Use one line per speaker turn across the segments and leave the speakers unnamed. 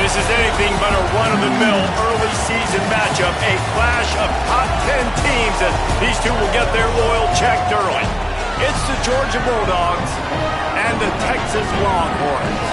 This is anything but a run-of-the-mill early season matchup, a clash of top 10 teams as these two will get their oil checked early. It's the Georgia Bulldogs and the Texas Longhorns.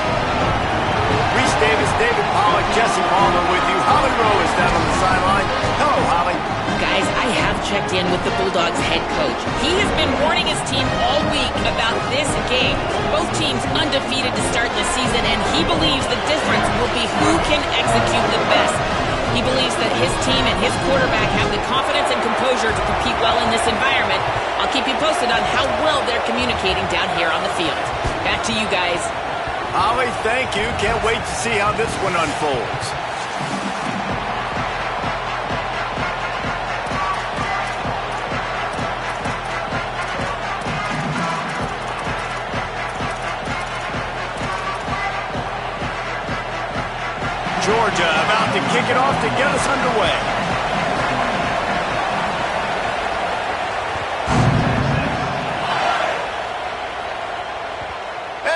Reese Davis, David Pollack, Jesse Palmer with you. Holly Rowe is down on the sideline. Hello, Holly.
Guys, I have checked in with the Bulldogs head coach. He has been warning his team all week about this game. Both teams undefeated to start the season, and he believes the difference will be who can execute the best. He believes that his team and his quarterback have the confidence and composure to compete well in this environment. I'll keep you posted on how well they're communicating down here on the field. Back to you guys.
Holly, thank you. Can't wait to see how this one unfolds. Georgia about to kick it off to get us underway.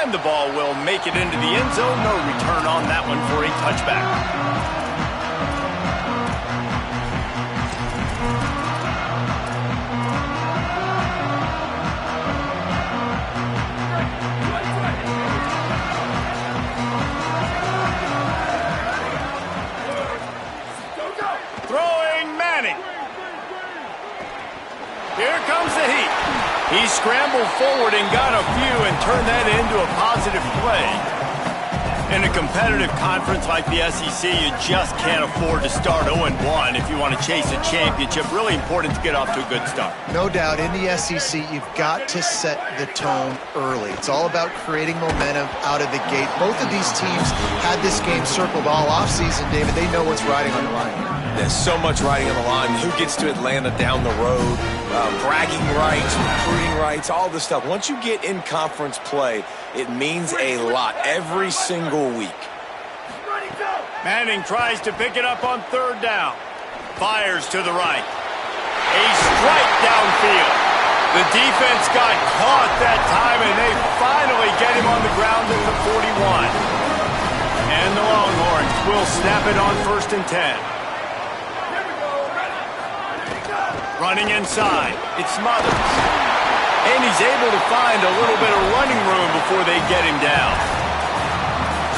And the ball will make it into the end zone. No return on that one for a touchback. Here comes the heat. He scrambled forward and got a few and turned that into a positive play. In a competitive conference like the SEC, you just can't afford to start 0-1 if you want to chase a championship. Really important to get off to a good start.
No doubt, in the SEC, you've got to set the tone early. It's all about creating momentum out of the gate. Both of these teams had this game circled all offseason, David. They know what's riding on the line here.
There's so much riding on the line. Who gets to Atlanta down the road? Bragging rights, recruiting rights, all this stuff. Once you get in conference play, it means a lot every single week.
Manning tries to pick it up on third down. Fires to the right. A strike downfield. The defense got caught that time, and they finally get him on the ground at the 41. And the Longhorns will snap it on 1st and 10. Running inside, it's Smothers. And he's able to find a little bit of running room before they get him down.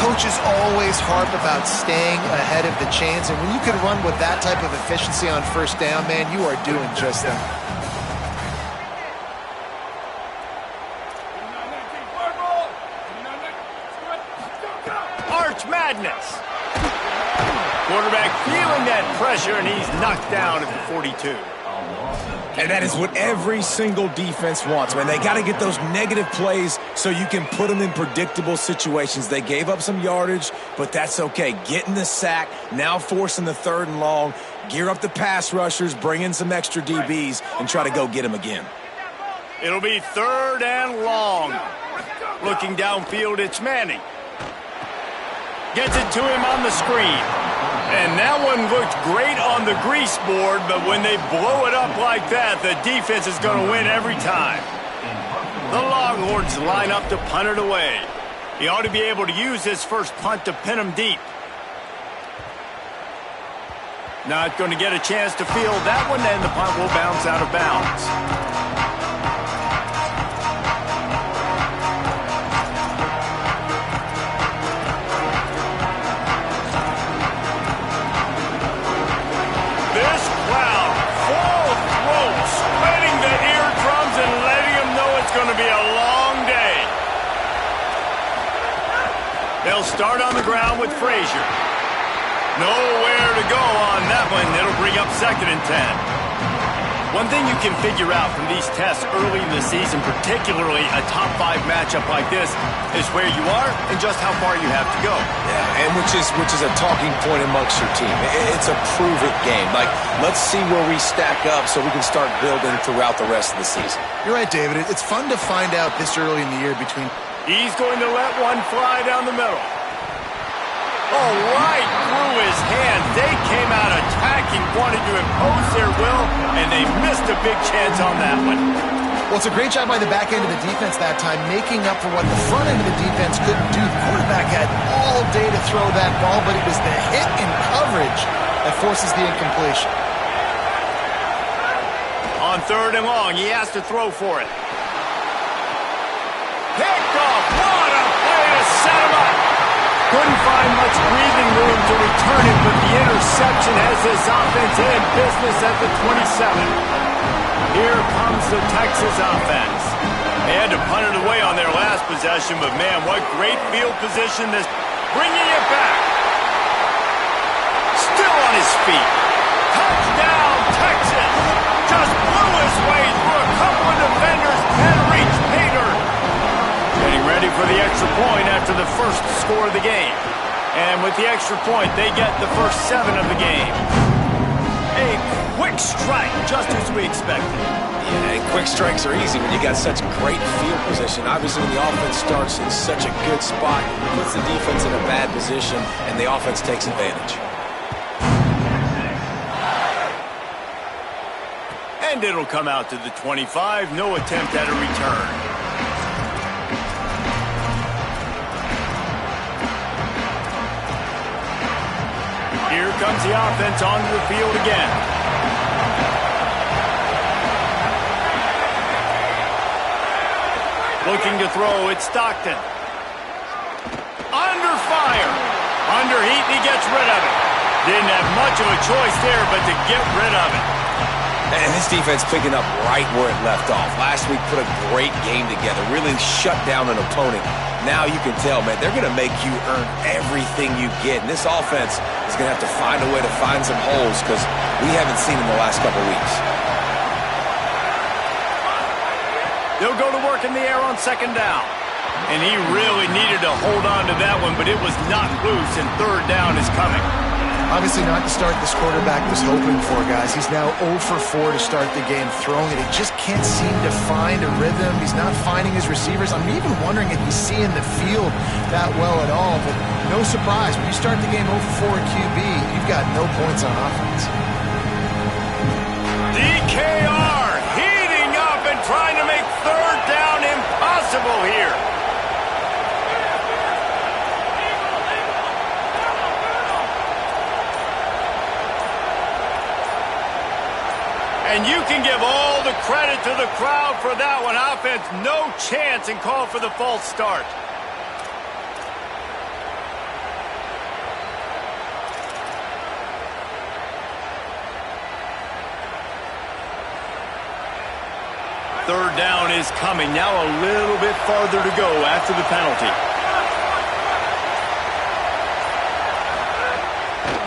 Coaches always harp about staying ahead of the chains, and when you can run with that type of efficiency on 1st down, man, you are doing just that.
Arch Madness. Quarterback feeling that pressure, and he's knocked down at the 42.
And that is what every single defense wants, man. They got to get those negative plays so you can put them in predictable situations. They gave up some yardage, but that's okay. Getting the sack, now forcing the 3rd and long, gear up the pass rushers, bring in some extra DBs, and try to go get them again.
It'll be 3rd and long. Looking downfield, it's Manning. Gets it to him on the screen. And that one looked great on the grease board, but when they blow it up like that, the defense is going to win every time. The Longhorns line up to punt it away. He ought to be able to use his first punt to pin him deep. Not going to get a chance to field that one, and the punt will bounce out of bounds. They'll start on the ground with Frazier. Nowhere to go on that one. It'll bring up 2nd and 10. One thing you can figure out from these tests early in the season, particularly a top 5 matchup like this, is where you are and just how far you have to go.
Yeah, and which is a talking point amongst your team. It's a prove-it game. Like, let's see where we stack up so we can start building throughout the rest of the season.
You're right, David. It's fun to find out this early in the year between...
He's going to let one fly down the middle. Oh, right through his hands. They came out attacking, wanted to impose their will, and they missed a big chance on that one.
Well, it's a great job by the back end of the defense that time, making up for what the front end of the defense couldn't do. The quarterback had all day to throw that ball, but it was the hit in coverage that forces the incompletion.
On 3rd and long, he has to throw for it. Picked off. What a play to set him up. Couldn't find much breathing room to return it, but the interception has this offense in business at the 27. Here comes the Texas offense. They had to punt it away on their last possession, but man, what great field position this. Bringing it back. Still on his feet. Touchdown, Texas. Just blew his way through a couple of defenders and reached pay dirt. Getting ready for the extra point after the first score of the game. And with the extra point, they get the first 7 of the game. A quick strike, just as we expected.
Yeah, and quick strikes are easy when you got such great field position. Obviously, when the offense starts in such a good spot, it puts the defense in a bad position, and the offense takes advantage.
And it'll come out to the 25. No attempt at a return. Here comes the offense onto the field again. Looking to throw, it's Stockton. Under fire. Under heat, and he gets rid of it. Didn't have much of a choice there, but to get rid of it.
And this defense picking up right where it left off. Last week put a great game together, really shut down an opponent. Now you can tell, man, they're going to make you earn everything you get. And this offense is going to have to find a way to find some holes because we haven't seen in the last couple weeks.
They'll go to work in the air on 2nd down. And he really needed to hold on to that one, but it was not loose, and 3rd down is coming.
Obviously not the start this quarterback was hoping for, guys. He's now 0 for 4 to start the game throwing it. He just can't seem to find a rhythm. He's not finding his receivers. I'm even wondering if he's seeing the field that well at all. But no surprise, when you start the game 0 for 4 QB, you've got no points on offense.
DKR heating up and trying to make 3rd down impossible here. And you can give all the credit to the crowd for that one. Offense, no chance, and call for the false start. Third down is coming. Now a little bit farther to go after the penalty.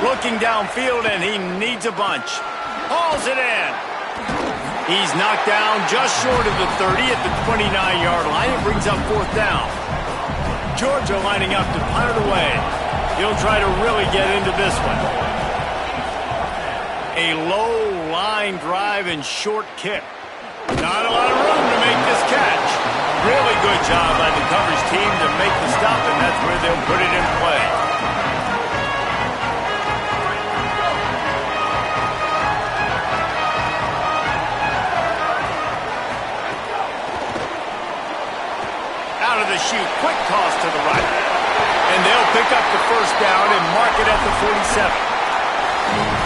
Looking downfield, and he needs a bunch. Hauls it in. He's knocked down just short of the 30 at the 29-yard line. It brings up 4th down. Georgia lining up to punt it away. He'll try to really get into this one. A low line drive and short kick. Not a lot of room to make this catch. Really good job by the coverage team to make the stop, and that's where they'll put it in play. Out of the chute, quick toss to the right. And they'll pick up the 1st down and mark it at the 47.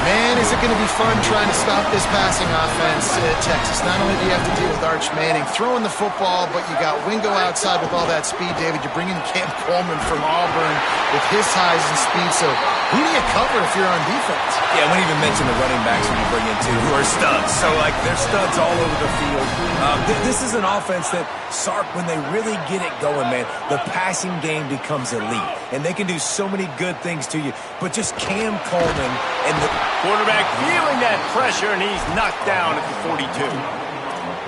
Man, is it going to be fun trying to stop this passing offense at Texas. Not only do you have to deal with Arch Manning throwing the football, but you got Wingo outside with all that speed, David. You bring in Cam Coleman from Auburn with his size and speed. So who do you cover if you're on defense?
Yeah, I wouldn't even mention the running backs when you bring in two who are studs. So, like, they're studs all over the field. This is an offense that, Sark, when they really get it going, man, the passing game becomes elite. And they can do so many good things to you. But just Cam Coleman and the
quarterback feeling that pressure, and he's knocked down at the 42.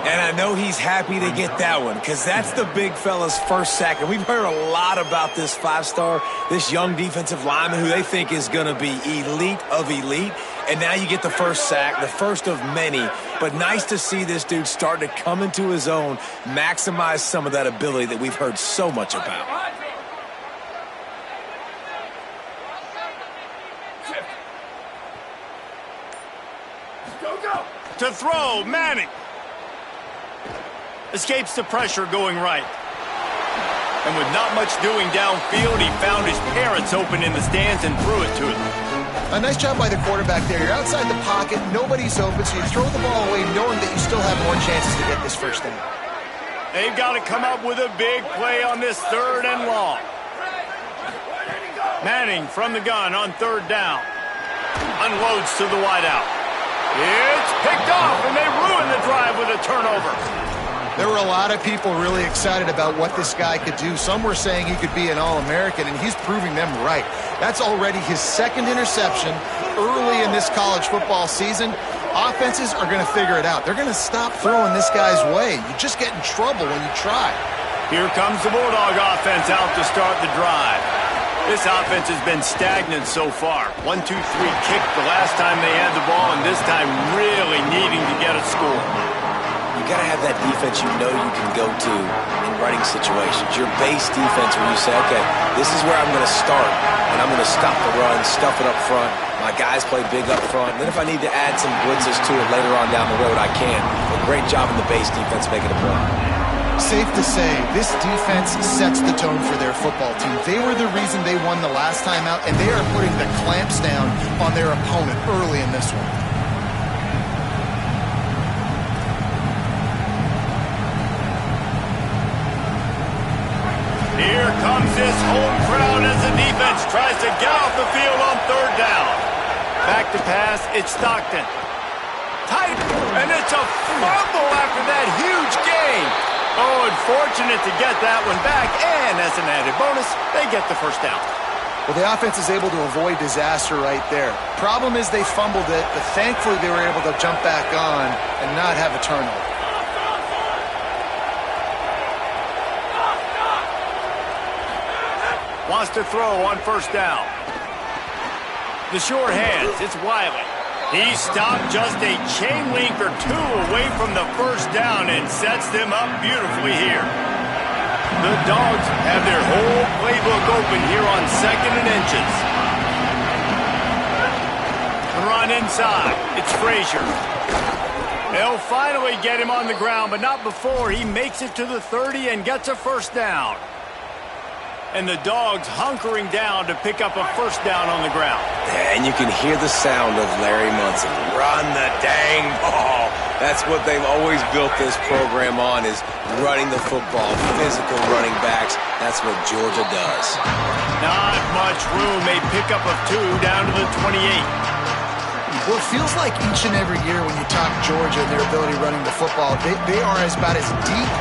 And I know he's happy to get that one because that's the big fella's first sack. And we've heard a lot about this 5-star, this young defensive lineman who they think is going to be elite of elite. And now you get the first sack, the first of many. But nice to see this dude start to come into his own, maximize some of that ability that we've heard so much about.
To throw, Manning. Escapes the pressure going right. And with not much doing downfield, he found his parents open in the stands and threw it to them.
A nice job by the quarterback there. You're outside the pocket, nobody's open, so you throw the ball away knowing that you still have more chances to get this first down.
They've got to come up with a big play on this 3rd and long. Manning from the gun on 3rd down. Unloads to the wideout. It's picked off, and they ruin the drive with a turnover.
There were a lot of people really excited about what this guy could do. Some were saying he could be an All-American, and he's proving them right. That's already his 2nd interception early in this college football season. Offenses are going to figure it out. They're going to stop throwing this guy's way. You just get in trouble when you try.
Here comes the Bulldog offense out to start the drive. This offense has been stagnant so far. 1-2-3 kick the last time they had the ball, and this time really needing to get a score.
You got to have that defense you know you can go to in running situations. Your base defense where you say, okay, this is where I'm going to start, and I'm going to stop the run, stuff it up front. My guys play big up front. And then if I need to add some blitzes to it later on down the road, I can. But great job in the base defense making a play.
Safe to say, this defense sets the tone for their football team. They were the reason they won the last time out, and they are putting the clamps down on their opponent early in this one.
Here comes this home crowd as the defense tries to get off the field on 3rd down. Back to pass, it's Stockton. Tight, and it's a fumble after that huge gain. Oh, unfortunate to get that one back, and as an added bonus, they get the first down.
Well, the offense is able to avoid disaster right there. Problem is they fumbled it, but thankfully they were able to jump back on and not have a turnover.
Wants to throw on 1st down. The short hands, it's Wiley. He stopped just a chain link or 2 away from the 1st down and sets them up beautifully here. The Dogs have their whole playbook open here on 2nd and inches. Run inside, it's Frazier. They'll finally get him on the ground, but not before he makes it to the 30 and gets a 1st down. And the Dogs hunkering down to pick up a 1st down on the ground.
And you can hear the sound of Larry Munson. Run the dang ball. That's what they've always built this program on, is running the football, physical running backs. That's what Georgia does.
Not much room. A pickup of 2 down to the 28.
Well, it feels like each and every year when you talk Georgia and their ability running the football, they are about as deep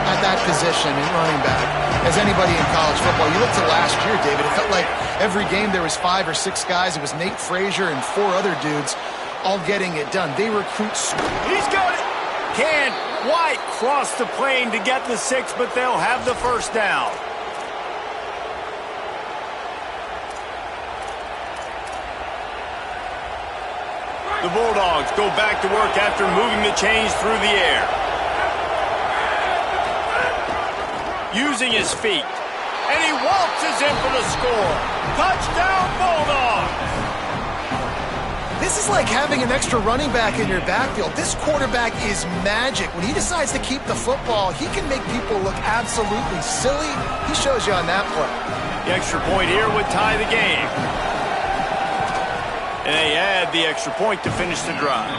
at that position in running back as anybody in college football. You look to last year, David, it felt like every game there was 5 or 6 guys. It was Nate Frazier and 4 other dudes all getting it done. They recruit.
He's got it. Can't quite cross the plane to get the 6, but they'll have the 1st down. The Bulldogs go back to work after moving the chains through the air. Using his feet. And he waltzes in for the score. Touchdown, Bulldogs!
This is like having an extra running back in your backfield. This quarterback is magic. When he decides to keep the football, he can make people look absolutely silly. He shows you on that play.
The extra point here would tie the game. And they add the extra point to finish the drive.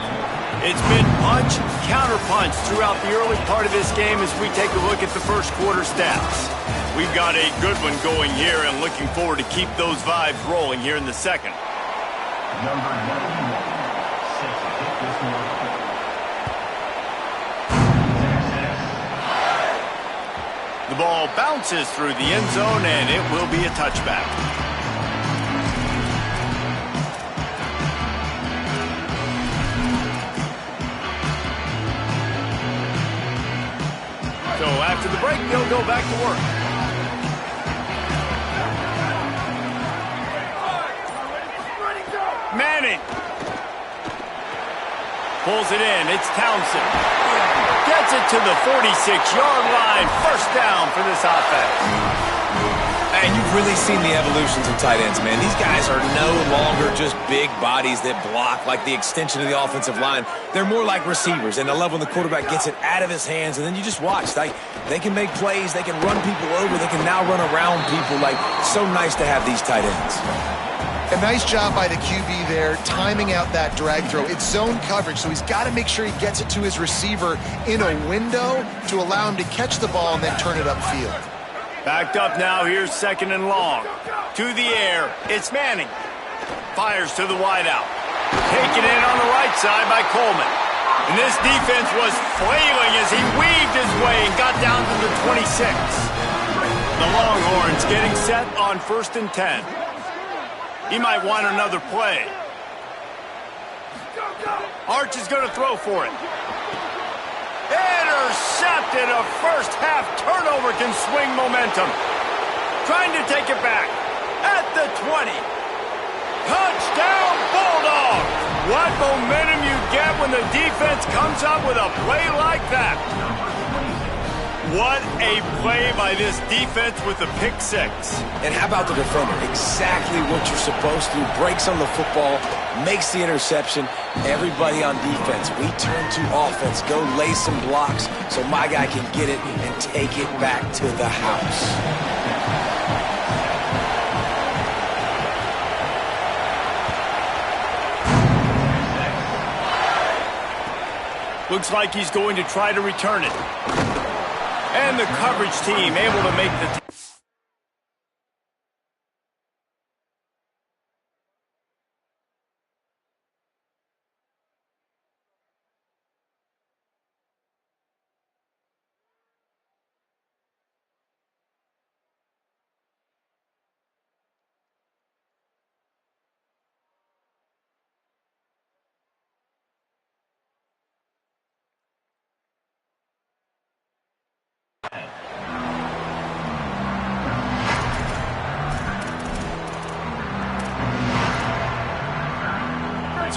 It's been punch, counter-punch throughout the early part of this game as we take a look at the first quarter stats. We've got a good one going here and looking forward to keep those vibes rolling here in the second. The ball bounces through the end zone, and it will be a touchback. So after the break, they'll go back to work. Manning. Pulls it in. It's Townsend. Gets it to the 46-yard line. 1st down for this offense.
And you've really seen the evolutions of tight ends, man. These guys are no longer just big bodies that block like the extension of the offensive line. They're more like receivers, and I love when the quarterback gets it out of his hands, and then you just watch. Like, they can make plays, they can run people over, they can now run around people. Like, so nice to have these tight ends.
A nice job by the QB there, timing out that drag throw. It's zone coverage, so he's got to make sure he gets it to his receiver in a window to allow him to catch the ball and then turn it upfield.
Backed up now, here's 2nd and long. To the air, it's Manning. Fires to the wideout. Taken in on the right side by Coleman. And this defense was flailing as he weaved his way and got down to the 26. The Longhorns getting set on 1st and 10. He might want another play. Arch is going to throw for it. Intercepted. A first-half turnover can swing momentum. Trying to take it back. At the 20. Touchdown, Bulldogs! What momentum you get when the defense comes up with a play like that. What a play by this defense with the pick 6.
And how about the defender? Exactly what you're supposed to. Breaks on the football, makes the interception. Everybody on defense, we turn to offense. Go lay some blocks so my guy can get it and take it back to the house.
Looks like he's going to try to return it. And the coverage team able to make the...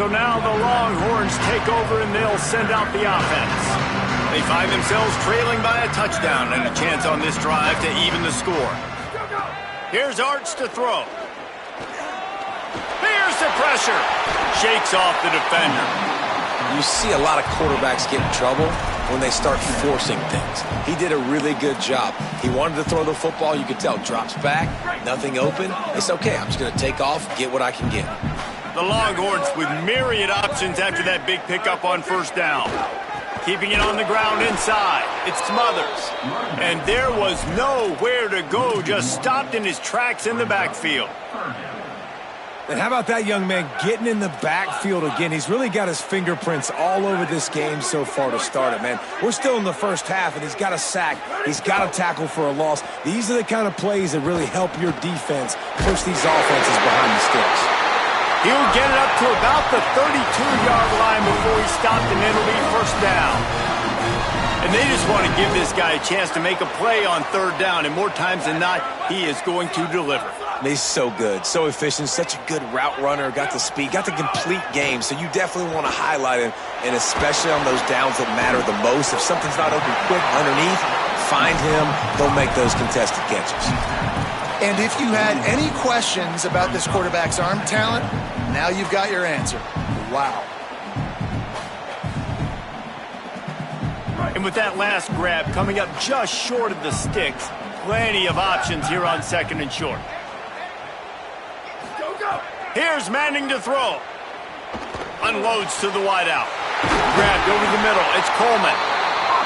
So now the Longhorns take over and they'll send out the offense. They find themselves trailing by a touchdown and a chance on this drive to even the score. Here's Arch to throw. Here's the pressure. Shakes off the defender.
You see a lot of quarterbacks get in trouble when they start forcing things. He did a really good job. He wanted to throw the football. You could tell. Drops back, nothing open. It's okay. I'm just going to take off, get what I can get.
The Longhorns with myriad options after that big pickup on 1st down. Keeping it on the ground inside. It's Smothers. And there was nowhere to go. Just stopped in his tracks in the backfield.
And how about that young man getting in the backfield again? He's really got his fingerprints all over this game so far to start it, man. We're still in the first half, and he's got a sack. He's got a tackle for a loss. These are the kind of plays that really help your defense push these offenses behind the sticks.
He'll get it up to about the 32-yard line before he stopped, and it'll be 1st down. And they just want to give this guy a chance to make a play on 3rd down, and more times than not, he is going to deliver.
He's so good, so efficient, such a good route runner, got the speed, got the complete game, so you definitely want to highlight him, and especially on those downs that matter the most. If something's not open quick underneath, find him, they'll make those contested catches.
And if you had any questions about this quarterback's arm talent, now you've got your answer. Wow.
And with that last grab coming up just short of the sticks, plenty of options here on 2nd and short. Here's Manning to throw. Unloads to the wideout. Grabbed over the middle. It's Coleman.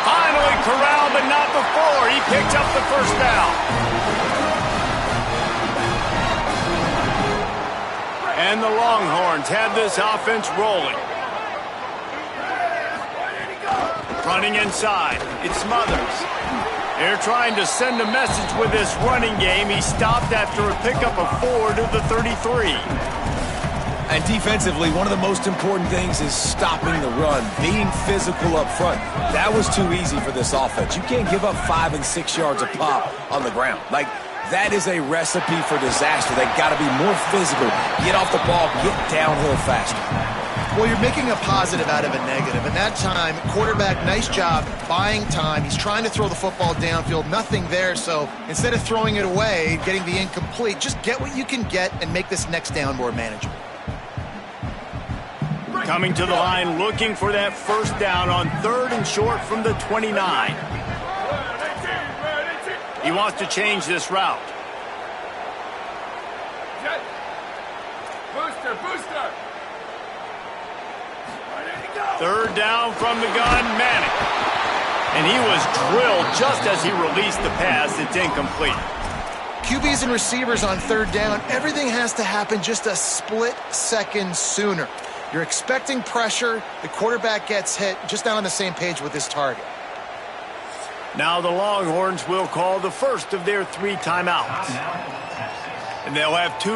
Finally corralled, but not before. He picks up the 1st down. And the Longhorns have this offense rolling. Running inside. It's Smothers. They're trying to send a message with this running game. He stopped after a pickup of 4 to the 33.
And defensively, one of the most important things is stopping the run, being physical up front. That was too easy for this offense. You can't give up 5 and 6 yards a pop on the ground. Like, that is a recipe for disaster. They've got to be more physical, get off the ball, get downhill faster.
Well, you're making a positive out of a negative. And that time, quarterback, nice job buying time. He's trying to throw the football downfield. Nothing there. So instead of throwing it away, getting the incomplete, just get what you can get and make this next down more manageable.
Coming to the line, looking for that first down on 3rd and short from the 29. He wants to change this route.
Booster.
3rd down from the gun, Manning. And he was drilled just as he released the pass. It's incomplete.
QBs and receivers on 3rd down, everything has to happen just a split second sooner. You're expecting pressure. The quarterback gets hit, just not on the same page with his target.
Now the Longhorns will call the first of their 3 timeouts. And they'll have 2.